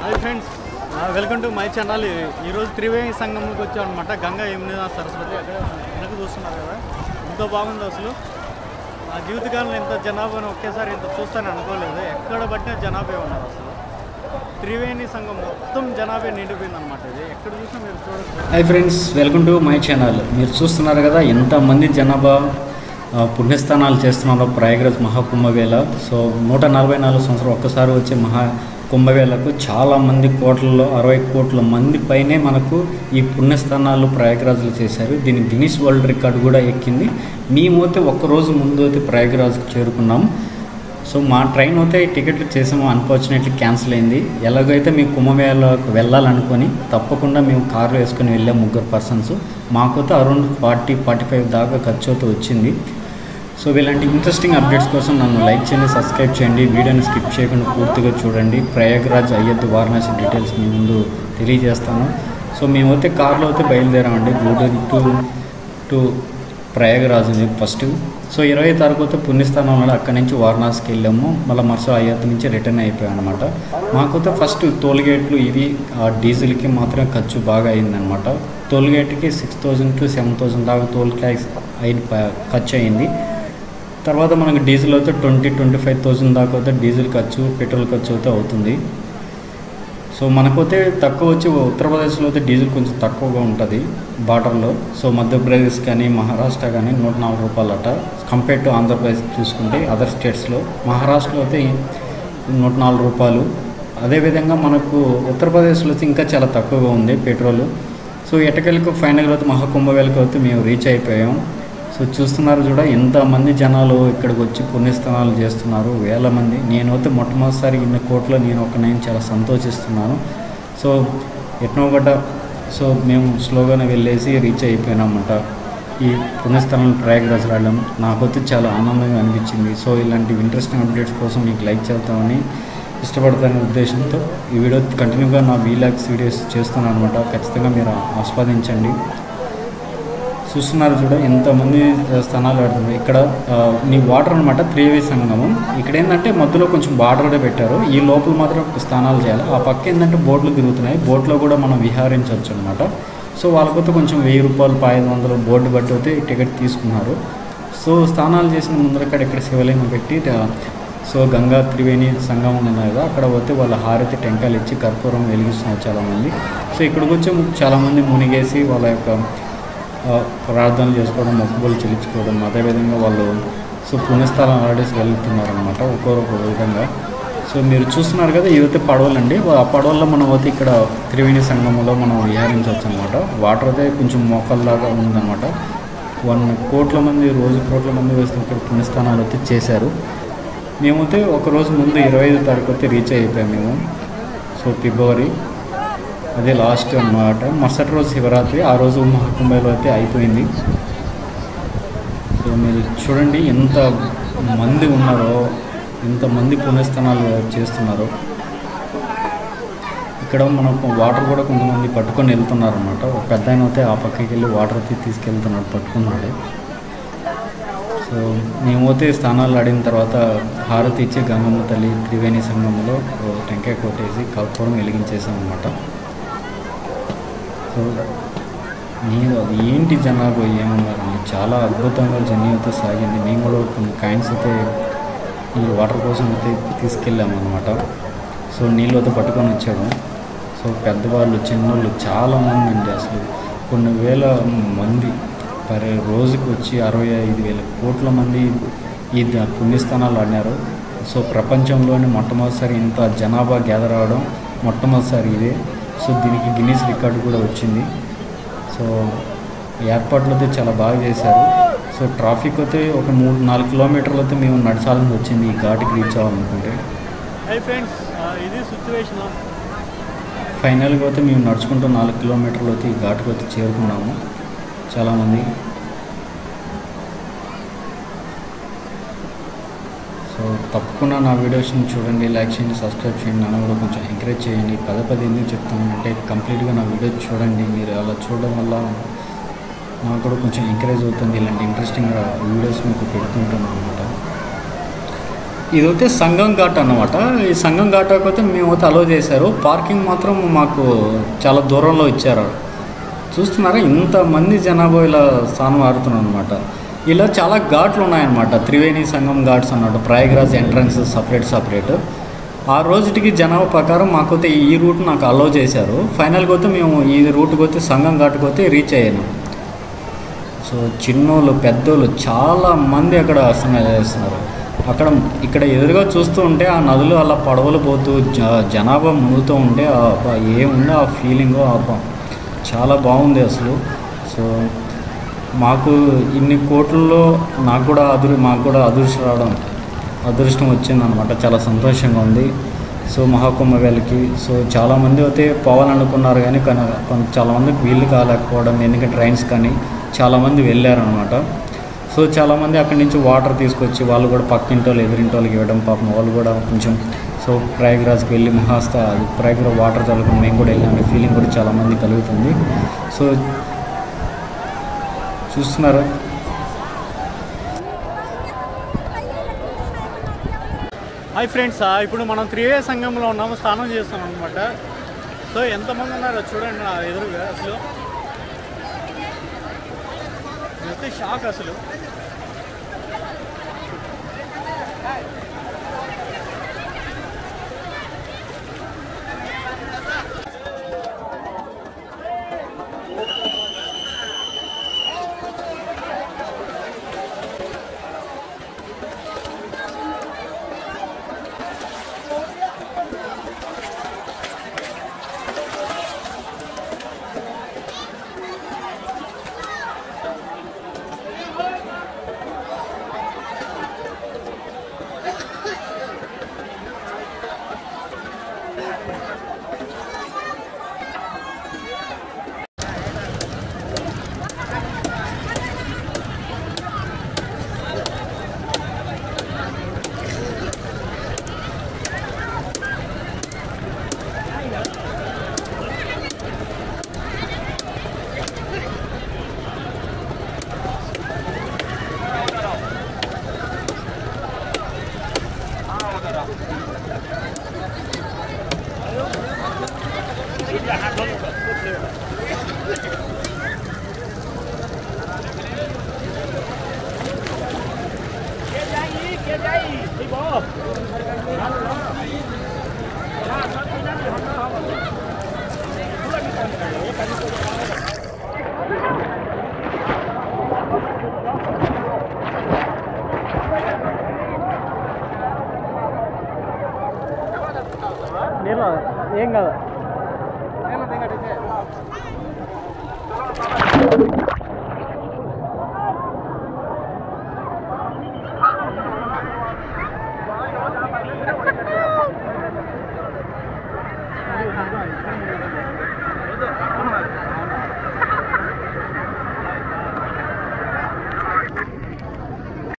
Hi friends, welcome to my channel. ఈరోజు త్రివేణి సంగమంకి వచ్చాం అనమాట. గంగా యమున సరస్వతి అక్కడ వెనక చూస్తున్నారు కదా, ఎంతో బాగుంది. అసలు నా జీవితకాలంలో ఎంత జనాభాను ఒకేసారి ఇంత చూస్తాను అనుకోలేదు. ఎక్కడ పట్టిన జనాభా ఉన్నారు. అసలు త్రివేణి సంఘం మొత్తం జనాభా నిండిపోయింది అనమాట. ఇది ఎక్కడ చూసినా మీరు చూడొచ్చు. Hi friends, welcome to my channel. మీరు చూస్తున్నారు కదా ఎంతమంది జనాభా పుణ్యస్థానాలు చేస్తున్నారు ప్రయాగరాజ్ మహాకుంభవేళ. సో 144 సంవత్సరం ఒక్కసారి వచ్చే కుంభవేళకు చాలామంది కోట్లలో 60 కోట్ల మంది పైనే మనకు ఈ పుణ్యస్థానాలు ప్రయాగరాజ్లో చేశారు. దీని గిన్నిస్ వరల్డ్ రికార్డు కూడా ఎక్కింది. మేమైతే ఒక్కరోజు ముందు అయితే ప్రయాగరాజ్కి చేరుకున్నాం. సో మా ట్రైన్ అయితే టికెట్లు చేసాము, అన్ఫార్చునేట్లీ క్యాన్సిల్ అయింది. ఎలాగైతే మేము కుంభమేళకు వెళ్ళాలనుకొని తప్పకుండా మేము కారు వేసుకొని వెళ్ళాం, 3 పర్సన్స్. మాకైతే అరౌండ్ 40-45 దాకా ఖర్చు అయితే వచ్చింది. సో ఇలాంటి ఇంట్రెస్టింగ్ అప్డేట్స్ కోసం నన్ను లైక్ చేయండి, సబ్స్క్రైబ్ చేయండి, వీడియోని స్కిప్ చేయకుండా పూర్తిగా చూడండి. ప్రయాగరాజ్, అయోధ్య, వారణాసి డీటెయిల్స్ మీ ముందు తెలియజేస్తాను. సో మేమైతే కార్లో అయితే బయలుదేరామండి Gudur to Prayagraj first. So 20 తారీఖు అయితే పుణ్యస్థానం వల్ల అక్కడి నుంచి వారణాసికి వెళ్ళాము. మళ్ళీ మరుసటి అయోధ్య నుంచి రిటర్న్ అయిపోయాం అనమాట. మాకైతే ఫస్ట్ టోల్గేట్లు ఇవి డీజిల్కి మాత్రమే ఖర్చు బాగా అయిందనమాట. టోల్గేట్కి 6,000 to 7,000 దాకా టోల్ ట్యాక్స్ ఖర్చు అయింది. తర్వాత మనకు డీజిల్ అయితే 20-25,000 దాకా అయితే డీజిల్ ఖర్చు, పెట్రోల్ ఖర్చు అయితే అవుతుంది. సో మనకైతే తక్కువ వచ్చి ఉత్తరప్రదేశ్లో అయితే డీజిల్ కొంచెం తక్కువగా ఉంటుంది బార్డర్లో. సో మధ్యప్రదేశ్ కానీ మహారాష్ట్ర కానీ 104 రూపాయలు అట, కంపేర్ టు ఆంధ్రప్రదేశ్ చూసుకుంటే అదర్ స్టేట్స్లో. మహారాష్ట్రలో అయితే 104 రూపాయలు. అదేవిధంగా మనకు ఉత్తరప్రదేశ్లో అయితే ఇంకా చాలా తక్కువగా ఉంది పెట్రోల్. సో ఎటకెళ్ళకు ఫైనల్గా అయితే మహాకుంభవేళకు అయితే మేము రీచ్ అయిపోయాం. సో చూస్తున్నారు చూడ ఎంతమంది జనాలు ఇక్కడికి వచ్చి పుణ్యస్థానాలు చేస్తున్నారు, వేల మంది. నేనైతే మొట్టమొదటిసారి ఇన్ని కోట్లో నేను చాలా సంతోషిస్తున్నాను. సో ఎట్నో గడ్డ సో మేము స్లోగానే వెళ్ళేసి రీచ్ అయిపోయినామన్నమాట. ఈ పుణ్యస్థానాలు ప్రయాగరాజ్ రావడం నాకైతే చాలా ఆనందంగా అనిపించింది. సో ఇలాంటి ఇంట్రెస్టింగ్ అప్డేట్స్ కోసం మీకు లైక్ చేద్దామని ఇష్టపడతానే ఉద్దేశంతో ఈ వీడియో కంటిన్యూగా నా వీలాగ్స్ వీడియోస్ చేస్తున్నాను అనమాట. ఖచ్చితంగా మీరు ఆస్వాదించండి. చూస్తున్నారు చూడ ఎంతమంది స్థానాలు ఆడుతున్నారు. ఇక్కడ నీ వాటర్ అనమాట త్రివేణి సంగమం. ఇక్కడ ఏంటంటే మధ్యలో కొంచెం బార్డర్ కూడా పెట్టారు. ఈ లోపల మాత్రం స్నానాలు చేయాలి. ఆ పక్క ఏంటంటే బోట్లు తిరుగుతున్నాయి, బోట్లో కూడా మనం విహారించవచ్చు అనమాట. సో వాళ్ళకైతే కొంచెం 1000 రూపాయలు 500 బోర్డు బట్టి అయితే టికెట్ తీసుకున్నారు. సో స్నానాలు చేసిన ముందరక్కడ ఇక్కడ శివలింగం పెట్టి సో గంగా త్రివేణి సంగమం ఉన్నాయి కదా, అక్కడ పోతే వాళ్ళ హారతి టెంకాయలు ఇచ్చి కర్పూరం వెలిగిస్తున్నారు చాలామంది. సో ఇక్కడికి వచ్చి చాలామంది మునిగేసి వాళ్ళ యొక్క ప్రార్థనలు చేసుకోవడం, మొక్కుబడులు చెల్లించుకోవడం, అదేవిధంగా వాళ్ళు సో పుణ్యస్థానం ఆడేసి వెళ్తున్నారనమాట ఒక్కొక్క విధంగా. సో మీరు చూస్తున్నారు కదా, ఇవైతే పడవలండి. ఆ పడవల్లో మనం అయితే ఇక్కడ త్రివేణి సంగమంలో మనం విహారించవచ్చు అనమాట. వాటర్ అయితే కొంచెం మోకాల్లాగా ఉందన్నమాట. 1 కోట్ల మంది రోజు కోట్ల మంది వేస్తే ఇక్కడ పుణ్యస్థానాలు అయితే చేశారు. మేమైతే ఒకరోజు ముందు 25 తారీఖు అయితే రీచ్ అయిపోయాం మేము. సో ఫిబ్రవరి అదే లాస్ట్ అన్నమాట. మరుసటి రోజు శివరాత్రి, ఆ రోజు మహాకుంభలో అయితే అయిపోయింది. సో మీరు చూడండి ఎంత మంది ఉన్నారో, ఎంతమంది పుణ్యస్థానాలు చేస్తున్నారో. ఇక్కడ మనకు వాటర్ కూడా కొంతమంది పట్టుకొని వెళ్తున్నారు అనమాట. ఒక పెద్ద ఆయన అయితే ఆ పక్కకి వెళ్ళి వాటర్ అయితే తీసుకెళ్తున్నాడు, పట్టుకున్నాడు. సో మేమైతే స్నానాలు ఆడిన తర్వాత హారతి ఇచ్చి గంగమ్మ తల్లి త్రివేణి సంగమంలో టెంకాయ కొట్టేసి కర్పూరం వెలిగించేసాం అనమాట. సో నేను అది ఏంటి జనాభా ఏమన్నారండి, చాలా అద్భుతంగా జర్నీ అయితే సాగింది. మేము కూడా కొన్ని కాయిన్స్ అయితే ఈ వాటర్ కోసం అయితే తీసుకెళ్ళాము అనమాట. సో నీళ్ళు అయితే పట్టుకొని వచ్చాము. సో పెద్దవాళ్ళు, చిన్నోళ్ళు చాలామంది అండి. అసలు కొన్ని వేల మంది రోజుకి వచ్చి 65,000 కోట్ల మంది ఈ పుణ్యస్థానాలు ఆడినారు. సో ప్రపంచంలోనే మొట్టమొదటిసారి ఇంత జనాభా గ్యాదర్ అవ్వడం మొట్టమొదటిసారి ఇదే. సో దీనికి గిన్నిస్ రికార్డు కూడా వచ్చింది. సో ఏర్పాట్లు అయితే చాలా బాగా చేశారు. సో ట్రాఫిక్ అయితే ఒక 3-4 కిలోమీటర్లు అయితే మేము నడచాలని వచ్చింది ఈ ఘాటికి రీచ్ అవ్వాలనుకుంటే. ఇది సిచ్యువేషన్. ఫైనల్గా అయితే మేము నడుచుకుంటూ 4 కిలోమీటర్లు అయితే ఈ ఘాటుకు అయితే చేరుకున్నాము చాలామంది. సో తప్పకుండా నా వీడియోస్ని చూడండి, లైక్ చేయండి, సబ్స్క్రైబ్ చేయండి. నన్ను కూడా కొంచెం ఎంకరేజ్ చేయండి. పదే ఎందుకు చెప్తానంటే కంప్లీట్గా నా వీడియో చూడండి. మీరు అలా చూడడం వల్ల నాకు కూడా కొంచెం ఎంకరేజ్ అవుతుంది. ఇలాంటి ఇంట్రెస్టింగ్ వీడియోస్ మీకు పెడుతుంటాను అనమాట. ఇదైతే సంగం ఘాట్ అన్నమాట. ఈ సంగం ఘాట్ అయితే మేమైతే అలో చేశారు. పార్కింగ్ మాత్రం మాకు చాలా దూరంలో ఇచ్చారు. చూస్తున్నారా ఇంతమంది జనాభా ఇలా స్థానం ఆడుతున్నారు అనమాట. ఇలా చాలా ఘాట్లు ఉన్నాయన్నమాట. త్రివేణి సంగం ఘాట్స్ అన్నమాట. Prayagraj entrance separate. ఆ రోజుకి జనాభా ప్రకారం మాకైతే ఈ రూట్ నాకు అలో చేశారు. ఫైనల్గా అయితే మేము ఈ రూట్కి అయితే సంగం ఘాట్కి అయితే రీచ్ అయ్యాను. సో చిన్నోళ్ళు పెద్దోళ్ళు చాలామంది అక్కడ స్నానం చేస్తున్నారు. ఇక్కడ ఎదురుగా చూస్తూ ఉంటే ఆ నదులు అలా పడవలు పోతూ జనాభా మునుగుతూ ఉంటే ఏముందో ఆ ఫీలింగ్ చాలా బాగుంది అసలు. సో మాకు ఇన్ని కోట్లలో మాకు కూడా అదృష్టం వచ్చిందనమాట. చాలా సంతోషంగా ఉంది. సో మహాకుంభమేళకి సో చాలామంది అయితే పోవాలనుకున్నారు కానీ చాలామందికి వీళ్ళు కాలేకపోవడం, ఎందుకంటే ట్రైన్స్ కానీ చాలామంది వెళ్ళారనమాట. సో చాలామంది అక్కడి నుంచి వాటర్ తీసుకొచ్చి వాళ్ళు కూడా పక్కింటి వాళ్ళు ఎదురింటి వాళ్ళకి ఇవ్వడం, పాపం వాళ్ళు కూడా కొంచెం సో ప్రయాగ్రాజ్కి వెళ్ళి ప్రయాగ్రాజ్ వాటర్ చల్లుకుని మేము కూడా వెళ్ళాము ఫీలింగ్ కూడా చాలామంది కలుగుతుంది. సో చూస్తున్నారా హాయ్ ఫ్రెండ్స్, ఇప్పుడు మనం త్రివేణి సంగంలో ఉన్నాము, స్నానం చేస్తున్నాం అనమాట. సో ఎంతమంది ఉన్నారో చూడండి నా ఎదురుగా. అసలు అయితే షాక్ అసలు. ఏం కదా